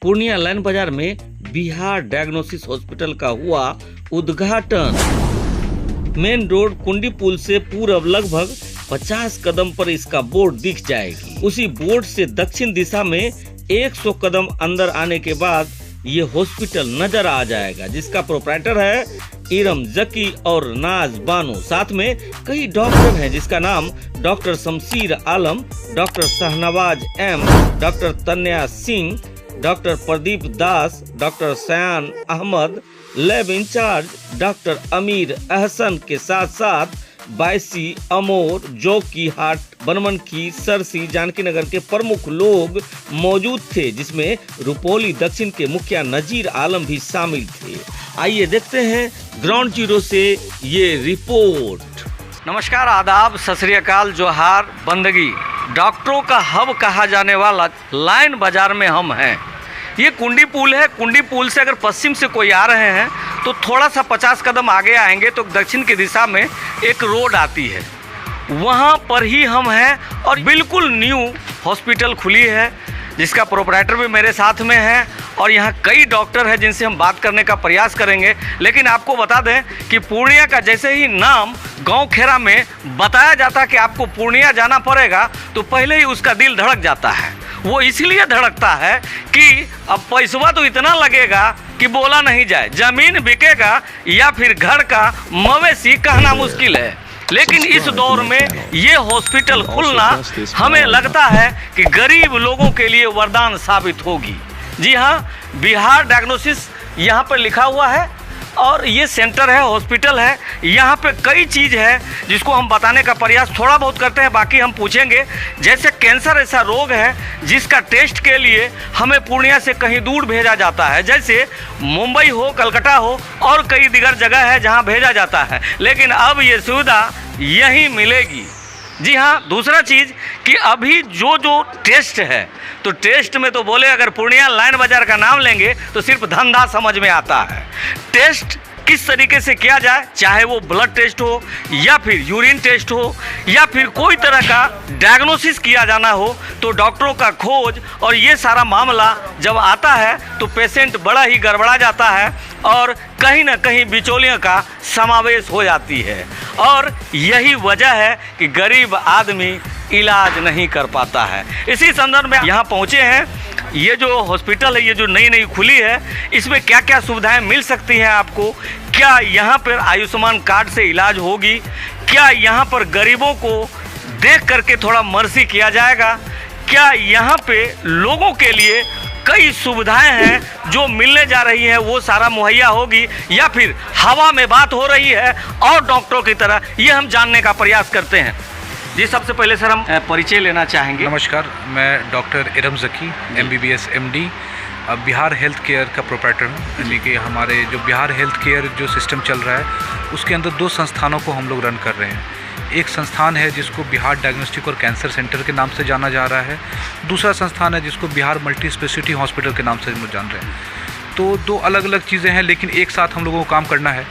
Purnia line बाजार में Bihar diagnosis hospital का हुआ उद्घाटन। मेन रोड कुंडी पुल से पूरब लगभग 50 कदम पर इसका बोर्ड दिख जाएगी। उसी बोर्ड से दक्षिण दिशा में 100 कदम अंदर आने के बाद ये हॉस्पिटल नजर आ जाएगा, जिसका प्रोप्राइटर है इरम जकी और नाज बानो। साथ में कई डॉक्टर हैं, जिसका नाम डॉक्टर शमशीर आलम, doctor Shahnawaz M, doctor तन्या Singh, doctor Pradeep दास, डॉक्टर सयान अहमद, लैब इंचार्ज डॉक्टर अमीर अहसन के साथ साथ बायसी, अमोर, जोकी हाट, बनमनखी, सरसी, जानकी नगर के प्रमुख लोग मौजूद थे, जिसमें रुपौली दक्षिण के मुखिया नजीर आलम भी शामिल थे। आइए देखते हैं ग्राउंड जीरो से ये रिपोर्ट। नमस्कार, आदाब, सत श्री अकाल, जोहार, बंदगी। डॉक्टरों का हब कहा जाने वाला लाइन बाजार में हम हैं। ये कुंडी पुल है। कुंडी पुल से अगर पश्चिम से कोई आ रहे हैं तो थोड़ा सा 50 कदम आगे आएंगे तो दक्षिण की दिशा में एक रोड आती है, वहाँ पर ही हम हैं। और बिल्कुल न्यू हॉस्पिटल खुली है, जिसका प्रोप्राइटर भी मेरे साथ में है और यहाँ कई डॉक्टर हैं जिनसे हम बात करने का प्रयास करेंगे। लेकिन आपको बता दें कि पूर्णिया का जैसे ही नाम गांव खेरा में बताया जाता है कि आपको पूर्णिया जाना पड़ेगा, तो पहले ही उसका दिल धड़क जाता है। वो इसलिए धड़कता है कि अब पैसा तो इतना लगेगा कि बोला नहीं जाए, जमीन बिकेगा या फिर घर का मवेशी कहना मुश्किल है। लेकिन इस दौर में ये हॉस्पिटल खुलना हमें लगता है कि गरीब लोगों के लिए वरदान साबित होगी। जी हाँ, बिहार डायग्नोसिस यहाँ पर लिखा हुआ है और ये सेंटर है, हॉस्पिटल है। यहाँ पे कई चीज़ है जिसको हम बताने का प्रयास थोड़ा बहुत करते हैं, बाकी हम पूछेंगे। जैसे कैंसर ऐसा रोग है जिसका टेस्ट के लिए हमें पूर्णिया से कहीं दूर भेजा जाता है, जैसे मुंबई हो, कलकत्ता हो और कई दिगर जगह है जहाँ भेजा जाता है। लेकिन अब ये सुविधा यहीं मिलेगी। जी हाँ, दूसरा चीज़ कि अभी जो टेस्ट है, तो टेस्ट में तो बोले अगर पूर्णिया लाइन बाजार का नाम लेंगे तो सिर्फ धंधा समझ में आता है। टेस्ट किस तरीके से किया जाए, चाहे वो ब्लड टेस्ट हो या फिर यूरिन टेस्ट हो या फिर कोई तरह का डायग्नोसिस किया जाना हो, तो डॉक्टरों का खोज और ये सारा मामला जब आता है तो पेशेंट बड़ा ही गड़बड़ा जाता है और कहीं ना कहीं बिचौलियों का समावेश हो जाती है। और यही वजह है कि गरीब आदमी इलाज नहीं कर पाता है। इसी संदर्भ में यहाँ पहुँचे हैं। ये जो हॉस्पिटल है, ये जो नई खुली है, इसमें क्या क्या सुविधाएं मिल सकती हैं आपको? क्या यहाँ पर आयुष्मान कार्ड से इलाज होगी? क्या यहाँ पर गरीबों को देख करके थोड़ा मर्सी किया जाएगा? क्या यहाँ पे लोगों के लिए कई सुविधाएं हैं जो मिलने जा रही हैं, वो सारा मुहैया होगी या फिर हवा में बात हो रही है और डॉक्टरों की तरह? ये हम जानने का प्रयास करते हैं। जी, सबसे पहले सर हम परिचय लेना चाहेंगे। नमस्कार, मैं डॉक्टर इरम जकी, MBBS MD, Bihar health care का प्रोप्राइटर हूँ। यानी कि हमारे जो बिहार हेल्थ केयर जो सिस्टम चल रहा है, उसके अंदर 2 संस्थानों को हम लोग रन कर रहे हैं। एक संस्थान है जिसको बिहार डायग्नोस्टिक और कैंसर सेंटर के नाम से जाना जा रहा है। दूसरा संस्थान है जिसको बिहार मल्टी स्पेशलिटी हॉस्पिटल के नाम से हम लोग जान रहे हैं। तो 2 अलग अलग चीज़ें हैं, लेकिन एक साथ हम लोगों को काम करना है।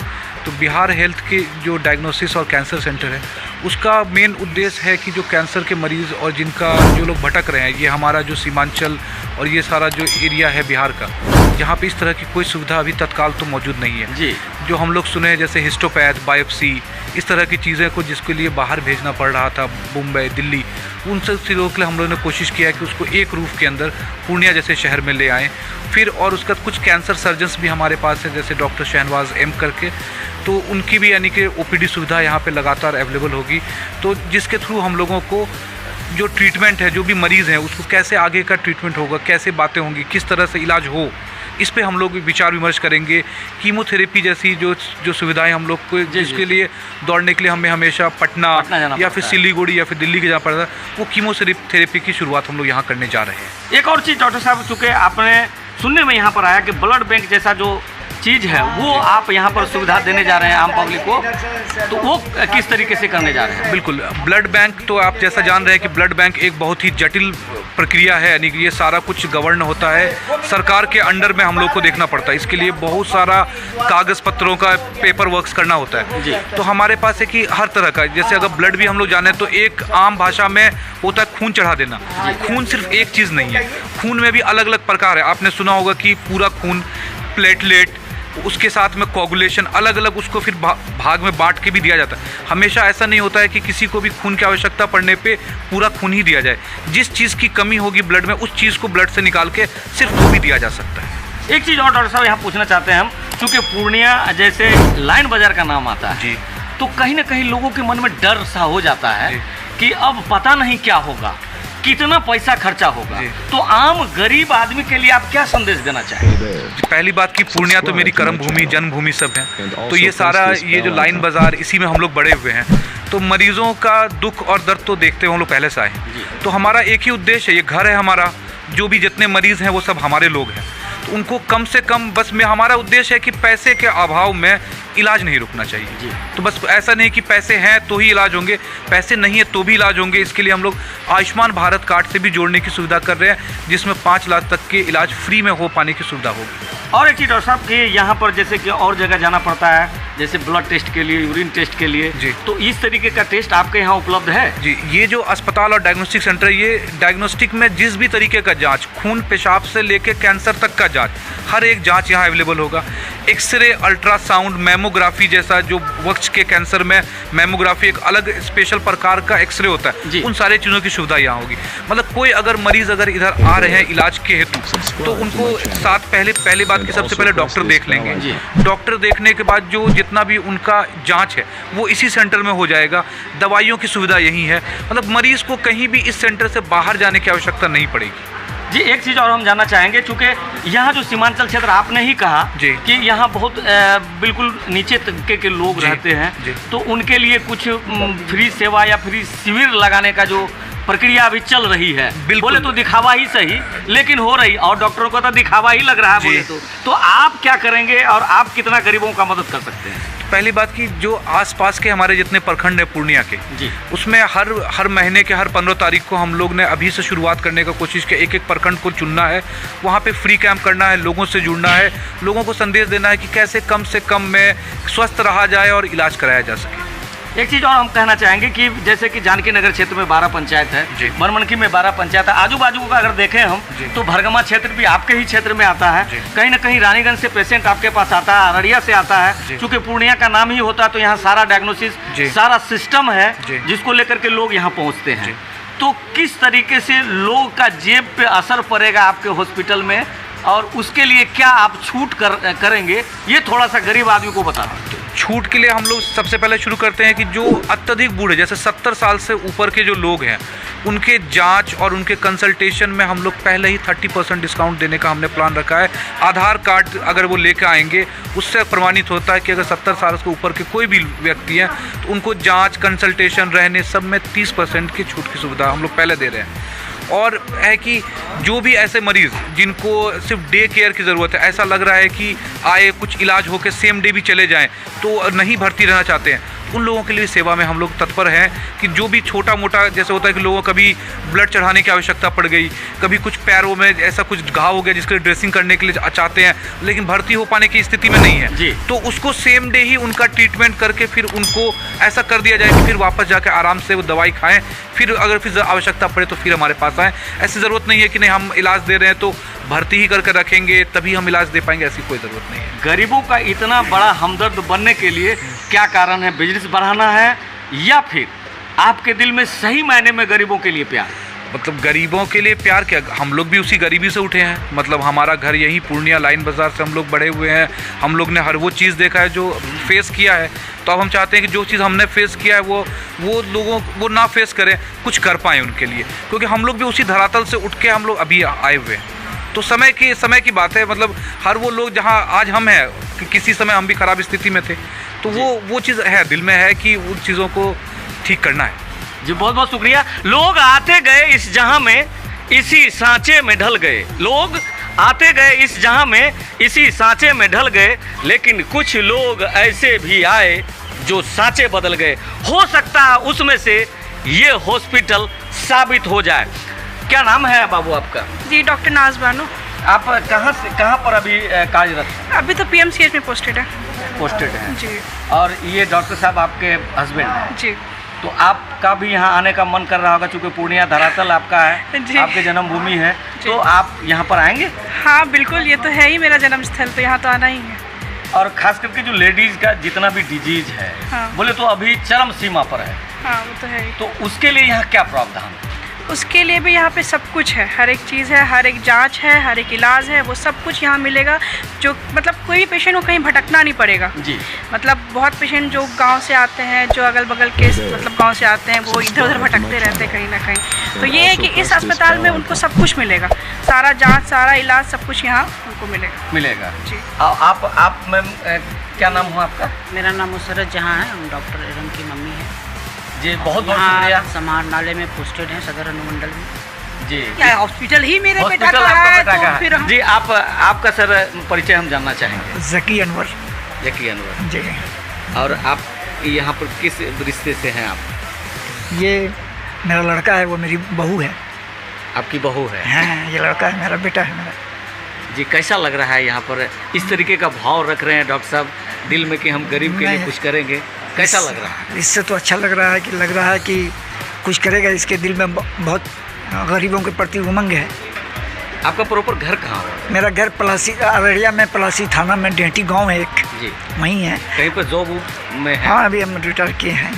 तो बिहार हेल्थ के जो डायग्नोसिस और कैंसर सेंटर है, उसका मेन उद्देश्य है कि जो कैंसर के मरीज़ और जिनका जो लोग भटक रहे हैं, ये हमारा जो सीमांचल और ये सारा जो एरिया है बिहार का, जहाँ पे इस तरह की कोई सुविधा अभी तत्काल तो मौजूद नहीं है। जी, जो हम लोग सुने जैसे हिस्टोपैथ, बायोप्सी, इस तरह की चीज़ें को जिसके लिए बाहर भेजना पड़ रहा था, मुंबई, दिल्ली, उन सब चीज़ों के लिए हम लोगों ने कोशिश किया है कि उसको एक रूफ के अंदर पूर्णिया जैसे शहर में ले आएँ। फिर और उसका कुछ कैंसर सर्जन्स भी हमारे पास है, जैसे डॉक्टर शाहनवाज एम करके, तो उनकी भी यानी कि OPD सुविधा यहाँ पे लगातार अवेलेबल होगी। तो जिसके थ्रू हम लोगों को जो ट्रीटमेंट है, जो भी मरीज़ हैं, उसको कैसे आगे का ट्रीटमेंट होगा, कैसे बातें होंगी, किस तरह से इलाज हो, इस पे हम लोग विचार विमर्श करेंगे। कीमोथेरेपी जैसी जो सुविधाएं हम लोग को, जिसके लिए दौड़ने के लिए हमें हमेशा पटना या फिर सिलीगुड़ी या फिर दिल्ली के जाना पड़ता है, वो कीमोथेरेपी की शुरुआत हम लोग यहाँ करने जा रहे हैं। एक और चीज़ डॉक्टर साहब, चूँकि आपने सुनने में यहाँ पर आया कि ब्लड बैंक जैसा जो चीज़ है वो आप यहाँ पर सुविधा देने जा रहे हैं आम पब्लिक को, तो वो किस तरीके से करने जा रहे हैं? बिल्कुल, ब्लड बैंक तो आप जैसा जान रहे हैं कि ब्लड बैंक एक बहुत ही जटिल प्रक्रिया है, यानी कि ये सारा कुछ गवर्न होता है, सरकार के अंडर में हम लोग को देखना पड़ता है। इसके लिए बहुत सारा कागज़ पत्रों का पेपर वर्क्स करना होता है। तो हमारे पास है कि हर तरह का, जैसे अगर ब्लड भी हम लोग जाने तो एक आम भाषा में होता है खून चढ़ा देना। खून सिर्फ एक चीज़ नहीं है, खून में भी अलग अलग प्रकार है। आपने सुना होगा कि पूरा खून, प्लेटलेट, उसके साथ में कोगुलेशन, अलग अलग उसको फिर भाग में बांट के भी दिया जाता है। हमेशा ऐसा नहीं होता है कि किसी को भी खून की आवश्यकता पड़ने पे पूरा खून ही दिया जाए। जिस चीज़ की कमी होगी ब्लड में, उस चीज़ को ब्लड से निकाल के सिर्फ वो भी दिया जा सकता है। एक चीज़ और डॉक्टर साहब यहाँ पूछना चाहते हैं हम, क्योंकि पूर्णिया जैसे लाइन बाजार का नाम आता है जी, तो कहीं ना कहीं लोगों के मन में डर सा हो जाता है कि अब पता नहीं क्या होगा, कितना पैसा खर्चा होगा। तो आम गरीब आदमी के लिए आप क्या संदेश देना चाहेंगे? पहली बात कि पूर्णिया तो मेरी कर्म भूमि, जन्मभूमि सब है, तो ये सारा ये जो लाइन बाजार, इसी में हम लोग बड़े हुए हैं। तो मरीजों का दुख और दर्द तो देखते हुए हम लोग पहले से आए। तो हमारा एक ही उद्देश्य है, ये घर है हमारा, जो भी जितने मरीज हैं वो सब हमारे लोग हैं, तो उनको कम से कम बस में हमारा उद्देश्य है कि पैसे के अभाव में इलाज नहीं रुकना चाहिए। तो बस ऐसा नहीं कि पैसे हैं तो ही इलाज होंगे, पैसे नहीं है तो भी इलाज होंगे। इसके लिए हम लोग आयुष्मान भारत कार्ड से भी जोड़ने की सुविधा कर रहे हैं, जिसमें 5 लाख तक के इलाज फ्री में हो पाने की सुविधा होगी। और एक चीज़ डॉक्टर साहब कि यहाँ पर जैसे कि और जगह जाना पड़ता है, जैसे ब्लड टेस्ट के लिए, यूरिन टेस्ट के लिए जी, तो इस तरीके का टेस्ट आपके यहाँ उपलब्ध है? जी, ये जो अस्पताल और डायग्नोस्टिक सेंटर, ये डायग्नोस्टिक में जिस भी तरीके का जांच, खून पेशाब से लेके कैंसर तक का जांच, हर एक जांच यहाँ अवेलेबल होगा। एक्सरे, अल्ट्रासाउंड, मेमोग्राफी, जैसा जो वक्ष के कैंसर में मेमोग्राफी एक अलग स्पेशल प्रकार का एक्सरे होता है, उन सारे चीज़ों की सुविधा यहाँ होगी। मतलब कोई अगर मरीज़ अगर इधर आ रहे हैं इलाज के हेतु, तो उनको साथ पहली बात कि सबसे पहले डॉक्टर देख लेंगे। डॉक्टर देखने के बाद जो जितना भी उनका जांच है वो इसी सेंटर में हो जाएगा। दवाइयों की सुविधा यही है, मतलब मरीज़ को कहीं भी इस सेंटर से बाहर जाने की आवश्यकता नहीं पड़ेगी। जी, एक चीज़ और हम जानना चाहेंगे, चूँकि यहाँ जो सीमांचल क्षेत्र आपने ही कहा कि यहाँ बहुत बिल्कुल नीचे तबके के लोग रहते हैं, तो उनके लिए कुछ फ्री सेवा या फ्री शिविर लगाने का जो प्रक्रिया अभी चल रही है, बोले तो दिखावा ही सही, लेकिन हो रही, और डॉक्टरों को तो दिखावा ही लग रहा है बोले तो आप क्या करेंगे और आप कितना गरीबों का मदद कर सकते हैं? पहली बात कि जो आसपास के हमारे जितने प्रखंड हैं पूर्णिया के, उसमें हर महीने के हर 15 तारीख को हम लोग ने अभी से शुरुआत करने का कोशिश किया। एक प्रखंड को चुनना है, वहाँ पे फ्री कैंप करना है, लोगों से जुड़ना है, लोगों को संदेश देना है कि कैसे कम से कम में स्वस्थ रहा जाए और इलाज कराया जा सके। एक चीज़ और हम कहना चाहेंगे कि जैसे कि जानकी नगर क्षेत्र में 12 पंचायत है, बनमनखी में 12 पंचायत है, आजू बाजू का अगर देखें हम तो भरगमा क्षेत्र भी आपके ही क्षेत्र में आता है। कहीं ना कहीं रानीगंज से पेशेंट आपके पास आता है, अररिया से आता है, क्योंकि पूर्णिया का नाम ही होता है, तो यहाँ सारा डायग्नोसिस, सारा सिस्टम है जिसको लेकर के लोग यहाँ पहुँचते हैं। तो किस तरीके से लोग का जेब पे असर पड़ेगा आपके हॉस्पिटल में, और उसके लिए क्या आप छूट करेंगे, ये थोड़ा सा गरीब आदमी को बता दें। छूट के लिए हम लोग सबसे पहले शुरू करते हैं कि जो अत्यधिक बूढ़े, जैसे 70 साल से ऊपर के जो लोग हैं, उनके जांच और उनके कंसल्टेशन में हम लोग पहले ही 30% डिस्काउंट देने का हमने प्लान रखा है। आधार कार्ड अगर वो लेकर आएंगे, उससे प्रमाणित होता है कि अगर 70 साल से ऊपर के कोई भी व्यक्ति हैं तो उनको जांच, कंसल्टेशन, रहने सब में 30% की छूट की सुविधा हम लोग पहले दे रहे हैं। और है कि जो भी ऐसे मरीज़ जिनको सिर्फ डे केयर की ज़रूरत है, ऐसा लग रहा है कि आए कुछ इलाज होकर सेम डे भी चले जाएं, तो नहीं भर्ती रहना चाहते हैं, उन लोगों के लिए सेवा में हम लोग तत्पर हैं कि जो भी छोटा मोटा, जैसे होता है कि लोगों को कभी ब्लड चढ़ाने की आवश्यकता पड़ गई, कभी कुछ पैरों में ऐसा कुछ घाव हो गया जिसके लिए ड्रेसिंग करने के लिए चाहते हैं, लेकिन भर्ती हो पाने की स्थिति में नहीं है, तो उसको सेम डे ही उनका ट्रीटमेंट करके फिर उनको ऐसा कर दिया जाए कि फिर वापस जाकर आराम से वो दवाई खाएँ, फिर अगर फिर आवश्यकता पड़े तो फिर हमारे पास आएँ। ऐसी ज़रूरत नहीं है कि नहीं हम इलाज दे रहे हैं तो भर्ती ही करके रखेंगे तभी हम इलाज दे पाएंगे, ऐसी कोई ज़रूरत नहीं है। गरीबों का इतना बड़ा हमदर्द बनने के लिए क्या कारण है? बिजनेस बढ़ाना है या फिर आपके दिल में सही मायने में गरीबों के लिए प्यार? मतलब गरीबों के लिए प्यार क्या, हम लोग भी उसी गरीबी से उठे हैं। मतलब हमारा घर यही पूर्णिया लाइन बाज़ार से हम लोग बड़े हुए हैं, हम लोग ने हर वो चीज़ देखा है जो फेस किया है, तो अब हम चाहते हैं कि जो चीज़ हमने फेस किया है वो लोगों वो ना फेस करें, कुछ कर पाएँ उनके लिए, क्योंकि हम लोग भी उसी धरातल से उठ के हम लोग अभी आए हुए हैं। तो समय की बात है, मतलब हर वो लोग जहाँ आज हम हैं, किसी समय हम भी ख़राब स्थिति में थे, तो वो चीज़ है, दिल में है कि उन चीज़ों को ठीक करना है। जी, बहुत बहुत शुक्रिया। लोग आते गए इस जहां में, इसी सांचे में ढल गए, लोग आते गए इस जहां में, इसी सांचे में ढल गए, लेकिन कुछ लोग ऐसे भी आए जो सांचे बदल गए। हो सकता है उसमें से ये हॉस्पिटल साबित हो जाए। क्या नाम है बाबू आपका? जी डॉक्टर नाज बानो। आप कहाँ पर अभी कार्यरत हैं? अभी तो पीएमसीएच में पोस्टेड है। जी। और ये डॉक्टर साहब आपके हस्बैंड हैं? जी। तो आपका भी यहाँ आने का मन कर रहा होगा, क्योंकि पूर्णिया धरातल आपका है, जी। आपके जन्मभूमि है, तो आप यहाँ पर आएंगे? हाँ बिल्कुल, ये तो है ही मेरा जन्म स्थल, तो यहाँ तो आना ही है। और खास करके जो लेडीज का जितना भी डिजीज है, हाँ। बोले तो अभी चरम सीमा पर है, हाँ वो तो है ही। तो उसके लिए यहाँ क्या प्रावधान है? उसके लिए भी यहाँ पे सब कुछ है, हर एक चीज़ है, हर एक जांच है, हर एक इलाज है, वो सब कुछ यहाँ मिलेगा। जो मतलब कोई भी पेशेंट को कहीं भटकना नहीं पड़ेगा जी। मतलब बहुत पेशेंट जो गांव से आते हैं, जो अगल बगल के मतलब गांव से आते हैं, वो इधर उधर भटकते रहते हैं कहीं ना कहीं। तो ये है कि इस अस्पताल में उनको सब कुछ मिलेगा, सारा जाँच, सारा इलाज, सब कुछ यहाँ उनको मिलेगा। जी। आप मैम क्या नाम हुआ आपका? मेरा नाम मुसरत जहाँ है, हम डॉक्टर एरम की मम्मी है जी। बहुत बहुत शुक्रिया। समाहरणालय में पोस्टेड हैं, सदर अनुमंडल में। जी। क्या हॉस्पिटल ही मेरे बेटा हॉस्पिटल का आपका है, बेटा तो का फिर है। जी। आपका सर परिचय हम जानना चाहेंगे। ज़की अनवर। ज़की अनवर जी। और आप यहाँ पर किस रिश्ते से हैं आप? ये मेरा लड़का है, वो मेरी बहू है। आपकी बहू है? हाँ, ये लड़का है मेरा, बेटा है मेरा। जी। कैसा लग रहा है यहाँ पर इस तरीके का भाव रख रहे हैं डॉक्टर साहब दिल में कि हम गरीब के लिए कुछ करेंगे? कैसा लग रहा है? इससे तो अच्छा लग रहा है कि कुछ करेगा। इसके दिल में बहुत गरीबों के प्रति उमंग है। आपका प्रॉपर घर कहाँ है? मेरा घर पलासी, अररिया में, पलासी थाना में डेहटी गांव है एक, जी। वहीं है। कहीं पर जॉब में है? हाँ, अभी हम रिटायर किए हैं।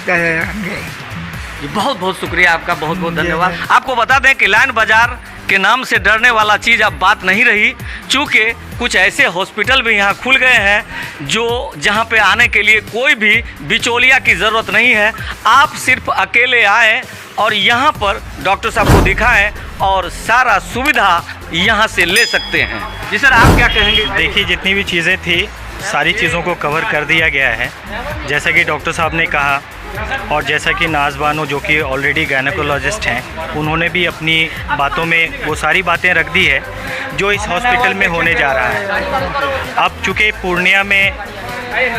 जी। बहुत बहुत शुक्रिया आपका, बहुत बहुत धन्यवाद। आपको बता दें कि लाइन बाजार के नाम से डरने वाला चीज़ अब बात नहीं रही, चूँकि कुछ ऐसे हॉस्पिटल भी यहाँ खुल गए हैं जो जहाँ पे आने के लिए कोई भी बिचौलिया की ज़रूरत नहीं है। आप सिर्फ अकेले आएँ और यहाँ पर डॉक्टर साहब को दिखाएं और सारा सुविधा यहाँ से ले सकते हैं। जी सर, आप क्या कहेंगे? देखिए, जितनी भी चीज़ें थी सारी चीज़ों को कवर कर दिया गया है, जैसा कि डॉक्टर साहब ने कहा, और जैसा कि नाज बानो जो कि ऑलरेडी गायनेकोलॉजिस्ट हैं, उन्होंने भी अपनी बातों में वो सारी बातें रख दी है जो इस हॉस्पिटल में होने जा रहा है। अब चूँकि पूर्णिया में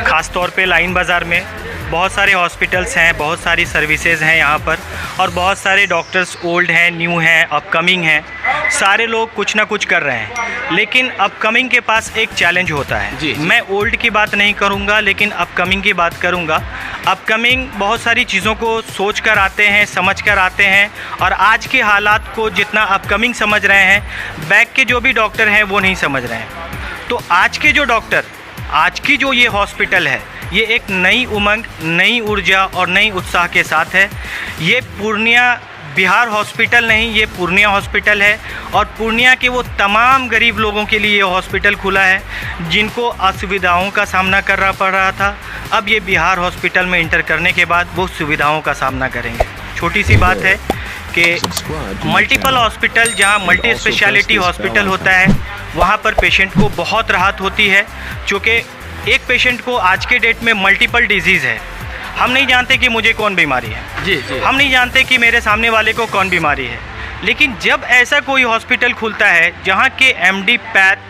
ख़ास तौर पे लाइन बाज़ार में बहुत सारे हॉस्पिटल्स हैं, बहुत सारी सर्विसेज हैं यहाँ पर, और बहुत सारे डॉक्टर्स ओल्ड हैं, न्यू हैं, अपकमिंग हैं, सारे लोग कुछ ना कुछ कर रहे हैं। लेकिन अपकमिंग के पास एक चैलेंज होता है। जी। मैं ओल्ड की बात नहीं करूँगा, लेकिन अपकमिंग की बात करूँगा। अपकमिंग बहुत सारी चीज़ों को सोच कर आते हैं, समझ कर आते हैं, और आज के हालात को जितना अपकमिंग समझ रहे हैं, बैक के जो भी डॉक्टर हैं वो नहीं समझ रहे हैं। तो आज के जो डॉक्टर, आज की जो ये हॉस्पिटल है, ये एक नई उमंग, नई ऊर्जा और नई उत्साह के साथ है। ये पूर्णिया बिहार हॉस्पिटल नहीं, ये पूर्णिया हॉस्पिटल है, और पूर्णिया के वो तमाम गरीब लोगों के लिए ये हॉस्पिटल खुला है जिनको असुविधाओं का सामना करना पड़ रहा था। अब ये बिहार हॉस्पिटल में इंटर करने के बाद वो सुविधाओं का सामना करेंगे। छोटी सी बात है कि मल्टीपल हॉस्पिटल, जहाँ मल्टी स्पेशलिटी हॉस्पिटल होता है, वहाँ पर पेशेंट को बहुत राहत होती है, क्योंकि एक पेशेंट को आज के डेट में मल्टीपल डिजीज़ है। हम नहीं जानते कि मुझे कौन बीमारी है। जी जी। हम नहीं जानते कि मेरे सामने वाले को कौन बीमारी है। लेकिन जब ऐसा कोई हॉस्पिटल खुलता है जहाँ के एमडी पैथ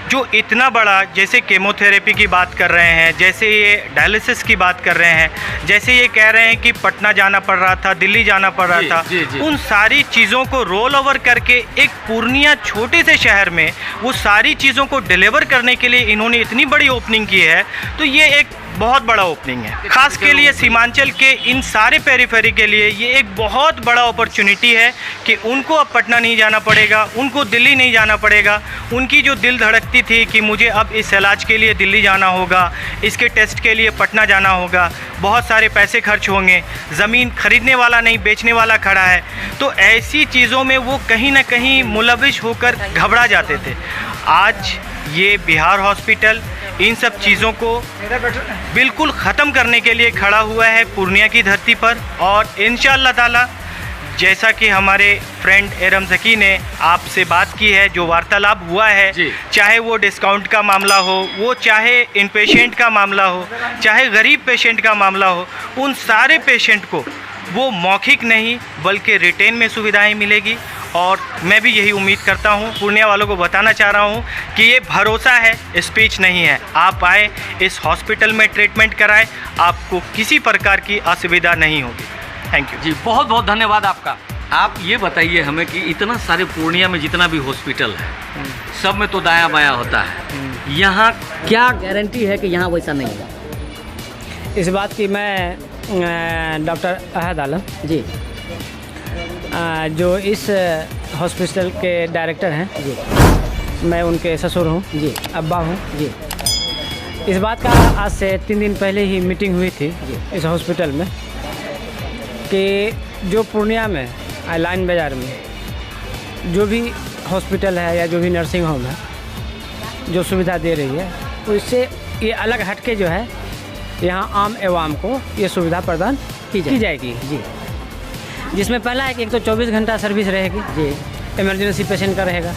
जो इतना बड़ा, जैसे केमोथेरेपी की बात कर रहे हैं, जैसे ये डायलिसिस की बात कर रहे हैं, जैसे ये कह रहे हैं कि पटना जाना पड़ रहा था, दिल्ली जाना पड़ रहा था, उन सारी चीज़ों को रोल ओवर करके एक पूर्णिया छोटे से शहर में वो सारी चीज़ों को डिलीवर करने के लिए इन्होंने इतनी बड़ी ओपनिंग की है। तो ये एक बहुत बड़ा ओपनिंग है, खास के लिए सीमांचल के इन सारे पेरीफेरी के लिए ये एक बहुत बड़ा अपॉर्चुनिटी है कि उनको अब पटना नहीं जाना पड़ेगा, उनको दिल्ली नहीं जाना पड़ेगा। उनकी जो दिल धड़कती थी कि मुझे अब इस इलाज के लिए दिल्ली जाना होगा, इसके टेस्ट के लिए पटना जाना होगा, बहुत सारे पैसे खर्च होंगे, ज़मीन खरीदने वाला नहीं बेचने वाला खड़ा है, तो ऐसी चीज़ों में वो कहीं ना कहीं मुलविस होकर घबरा जाते थे। आज ये बिहार हॉस्पिटल इन सब चीज़ों को बिल्कुल ख़त्म करने के लिए खड़ा हुआ है पूर्णिया की धरती पर, और इंशाअल्लाह ताला जैसा कि हमारे फ्रेंड एरम ज़की ने आपसे बात की है, जो वार्तालाप हुआ है, चाहे वो डिस्काउंट का मामला हो, वो चाहे इनपेशेंट का मामला हो, चाहे गरीब पेशेंट का मामला हो, उन सारे पेशेंट को वो मौखिक नहीं बल्कि रिटेन में सुविधाएं मिलेगी, और मैं भी यही उम्मीद करता हूँ, पूर्णिया वालों को बताना चाह रहा हूँ कि ये भरोसा है, स्पीच नहीं है। आप आए, इस हॉस्पिटल में ट्रीटमेंट कराएं, आपको किसी प्रकार की असुविधा नहीं होगी। थैंक यू जी, बहुत बहुत धन्यवाद आपका। आप ये बताइए हमें कि इतना सारे पूर्णिया में जितना भी हॉस्पिटल है, सब में तो दाया बाया होता है, यहाँ क्या गारंटी है कि यहाँ वैसा नहीं है? इस बात की मैं डॉक्टर अहद आलम जी, जो इस हॉस्पिटल के डायरेक्टर हैं जी, मैं उनके ससुर हूँ जी, अब्बा हूँ जी, इस बात का आज से 3 दिन पहले ही मीटिंग हुई थी इस हॉस्पिटल में कि जो पूर्णिया में लाइन बाज़ार में जो भी हॉस्पिटल है या जो भी नर्सिंग होम है जो सुविधा दे रही है, उससे ये अलग हटके जो है यहाँ आम एवाम को ये सुविधा प्रदान की जाएगी जी। जिसमें पहला है कि एक तो 24 घंटा सर्विस रहेगी जी, इमरजेंसी पेशेंट का रहेगा।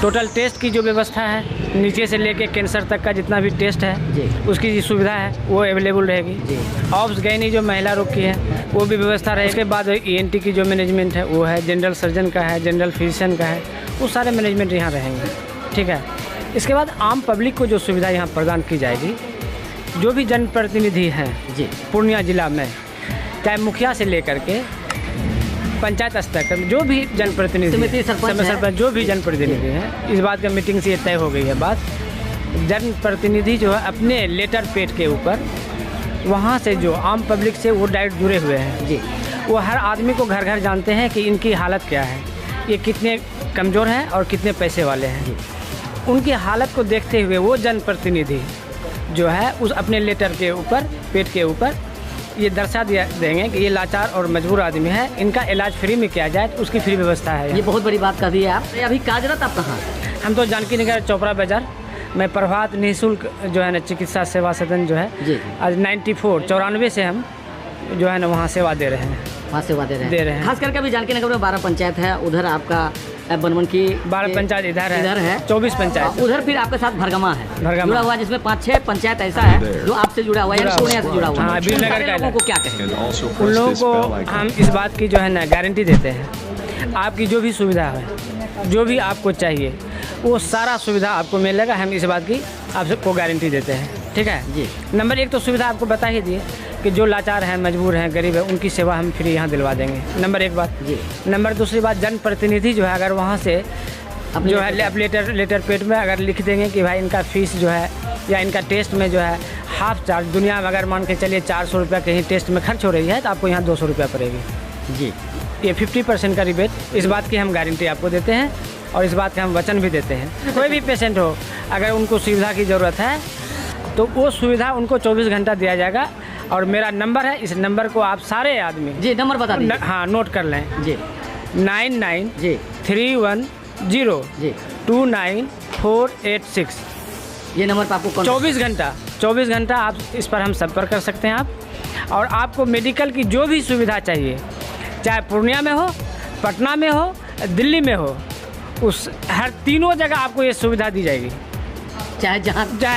टोटल टेस्ट की जो व्यवस्था है, नीचे से लेके कैंसर तक का जितना भी टेस्ट है जी, उसकी जो सुविधा है वो अवेलेबल रहेगी जी। ऑप्स गैनी जो महिला रोग की है वो भी व्यवस्था रहेगी। उसके बाद ENT की जो मैनेजमेंट है वो है, जनरल सर्जन का है, जनरल फिजिशियन का है, वो सारे मैनेजमेंट यहाँ रहेंगे। ठीक है। इसके बाद आम पब्लिक को जो सुविधा यहाँ प्रदान की जाएगी, जो भी जनप्रतिनिधि हैं जी, पूर्णिया जिला में, चाहे मुखिया से लेकर के पंचायत स्तर तक जो भी जनप्रतिनिधि, समिति, सरपंच जो भी जनप्रतिनिधि हैं, इस बात का मीटिंग से ये तय हो गई है बात। जनप्रतिनिधि जो है अपने लेटर पेड के ऊपर वहाँ से जो आम पब्लिक से वो डायरेक्ट जुड़े हुए हैं जी, वो हर आदमी को घर घर जानते हैं कि इनकी हालत क्या है, ये कितने कमज़ोर हैं और कितने पैसे वाले हैं जी। उनकी हालत को देखते हुए वो जनप्रतिनिधि जो है उस अपने लेटर के ऊपर, पेड के ऊपर ये दर्शा दिया देंगे कि ये लाचार और मजबूर आदमी है, इनका इलाज फ्री में किया जाए, तो उसकी फ्री व्यवस्था है। ये बहुत बड़ी बात कर दी है आप। अभी कार्यरत आप कहाँ? हम तो जानकी नगर चोपड़ा बाज़ार में प्रभात निःशुल्क जो है ना चिकित्सा सेवा सदन जो है जी, आज 94 से हम जो है ना वहाँ सेवा दे रहे हैं, वहाँ सेवा दे रहे हैं। खास करके अभी जानकी नगर में 12 पंचायत है, उधर आपका बनवन की 12 पंचायत इधर है 24 पंचायत उधर, फिर आपके साथ भरगमा है जुड़ा हुआ, जिसमें 5-6 पंचायत ऐसा है जो आपसे जुड़ा हुआ है, पूर्णिया से जुड़ा हुआ है। हाँ, वीरनगर का लोगों को क्या कहें? उन लोगों को हम इस बात की जो है ना गारंटी देते हैं, आपकी जो भी सुविधा है, जो भी आपको चाहिए, वो सारा सुविधा आपको मिलेगा। हम इस बात की आपको गारंटी देते हैं। ठीक है जी। नंबर 1 तो सुविधा आपको बता ही दिए कि जो लाचार हैं, मजबूर हैं, गरीब है, उनकी सेवा हम फ्री यहाँ दिलवा देंगे। नंबर 1 बात जी। नंबर 2 बात, जनप्रतिनिधि जो है अगर वहाँ से जो है लेटर पेड में अगर लिख देंगे कि भाई इनका फीस जो है या इनका टेस्ट में जो है हाफ चार्ज, दुनिया में अगर मान के चलिए 400 रुपये कहीं टेस्ट में खर्च हो रही है, तो आपको यहाँ 200 रुपये पड़ेगी जी। ये 50% का रिबेट, इस बात की हम गारंटी आपको देते हैं और इस बात का हम वचन भी देते हैं। कोई भी पेशेंट हो, अगर उनको सुविधा की ज़रूरत है तो वो सुविधा उनको 24 घंटा दिया जाएगा। और मेरा नंबर है, इस नंबर को आप सारे आदमी जी नंबर बता दीजिए। हाँ, नोट कर लें जी, 99 जी 310 जी 29486। ये नंबर पर आपको 24 घंटा आप इस पर हम संपर्क कर सकते हैं आप। और आपको मेडिकल की जो भी सुविधा चाहिए, चाहे पूर्णिया में हो, पटना में हो, दिल्ली में हो, उस हर तीनों जगह आपको ये सुविधा दी जाएगी, चाहे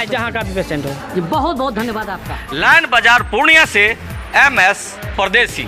जहाँ का भी पेशेंट हो। बहुत बहुत धन्यवाद आपका। लाइन बाजार पूर्णिया से MS परदेसी।